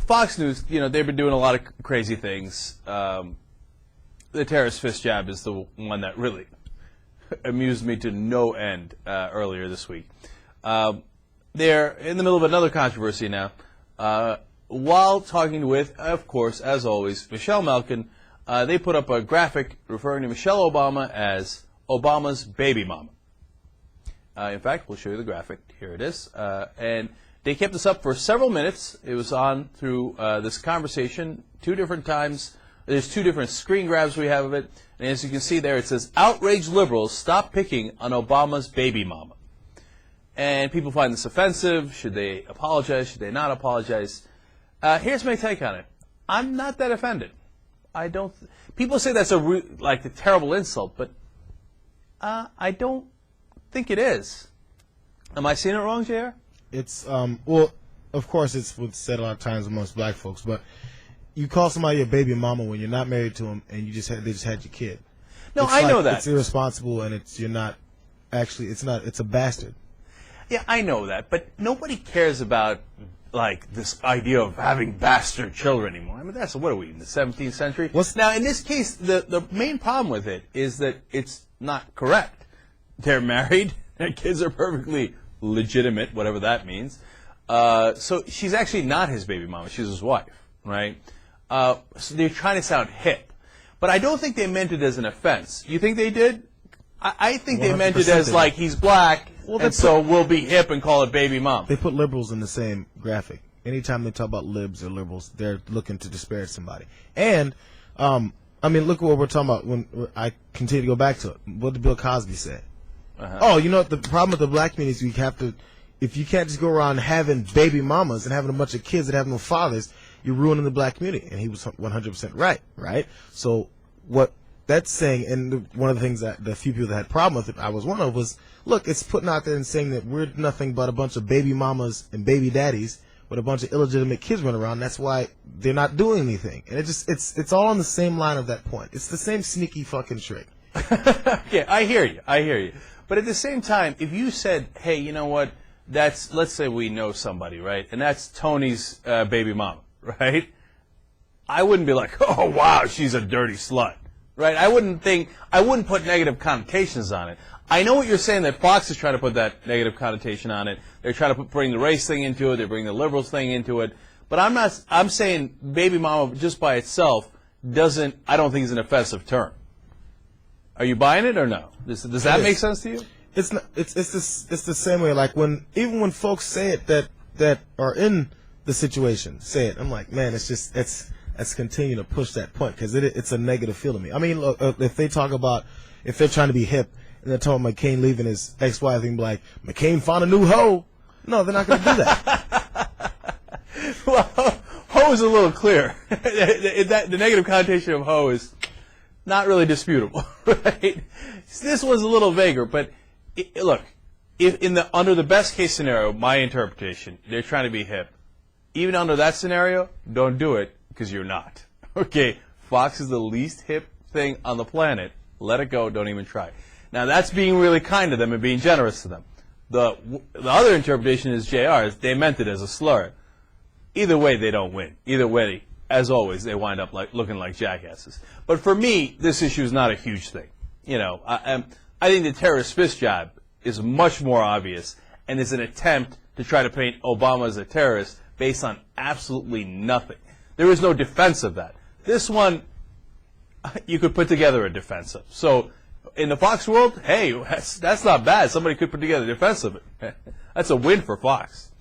Fox News, they've been doing a lot of crazy things. The terrorist fist jab is the one that really amused me to no end earlier this week. They're in the middle of another controversy now. While talking with, of course, as always, Michelle Malkin, they put up a graphic referring to Michelle Obama as Obama's baby mama. In fact, we'll show you the graphic. Here it is. And they kept this up for several minutes. It was on through this conversation 2 different times. There's 2 different screen grabs we have of it. And as you can see there, it says, "Outraged liberals, stop picking on Obama's baby mama." And people find this offensive. Should they apologize? Should they not apologize? Here's my take on it. I'm not that offended. I don't. People say that's a terrible insult, but I don't think it is. Am I seeing it wrong, JR? It's well, of course, it's what's said a lot of times amongst black folks, but you call somebody a baby mama when you're not married to them and they just had your kid. No, I know that. It's irresponsible and it's a bastard. Yeah, I know that, but nobody cares about this idea of having bastard children anymore. I mean, what are we in the 17th century? Now, in this case, the main problem with it is that it's not correct. They're married. Their kids are perfectly legitimate, whatever that means. So she's actually not his baby mama. She's his wife, right? So they're trying to sound hip. But I don't think they meant it as an offense. You think they did? I think they meant it as he's black, so we'll be hip and call it baby mom. They put liberals in the same graphic. Anytime they talk about libs or liberals, they're looking to disparage somebody. And, look at what we're talking about when I continue to go back to it. What did Bill Cosby say? Oh, the problem with the black community is if you can't just go around having baby mamas and having a bunch of kids that have no fathers, you're ruining the black community. And he was 100% right? So what that's saying, and one of the things that the few people that had problem with it, I was one of, was, look, it's putting out there and saying that we're nothing but a bunch of baby mamas and baby daddies with a bunch of illegitimate kids running around. That's why they're not doing anything. And it's all on the same line of that point. It's the same sneaky fucking trick. Yeah, I hear you. But at the same time, if you said, hey, you know what, let's say we know somebody, right, and that's Tony's baby mama, right, I wouldn't be like, oh, wow, she's a dirty slut, right? I wouldn't put negative connotations on it. I know what you're saying, that Fox is trying to put that negative connotation on it. They're trying to bring the race thing into it. They bring the liberals thing into it. But I'm saying baby mama just by itself I don't think is an offensive term. Are you buying it or no? Does that make sense to you? It's not. It's the same way. Like even when folks say it that are in the situation say it, I'm like, man, let's continue to push that point because it's a negative feel to me. I mean, look, if they're trying to be hip and they're talking about McCain leaving his ex-wife, and be like, McCain found a new hoe. No, they're not going to do that. Well, hoe is a little clear. The negative connotation of hoe is not really disputable, right? This was a little vaguer, but look, under the best case scenario, my interpretation, they're trying to be hip. Even under that scenario, don't do it because you're not. Okay, Fox is the least hip thing on the planet. Let it go. Don't even try. Now that's being really kind to them and being generous to them. The other interpretation is JR's. They meant it as a slur. Either way, they don't win. Either way, as always, they wind up looking like jackasses. But for me, this issue is not a huge thing. I think the terrorist fist jab is much more obvious and is an attempt to try to paint Obama as a terrorist based on absolutely nothing. There is no defense of that. This one, you could put together a defense of. So in the Fox world, hey, that's not bad. Somebody could put together a defense of it. That's a win for Fox.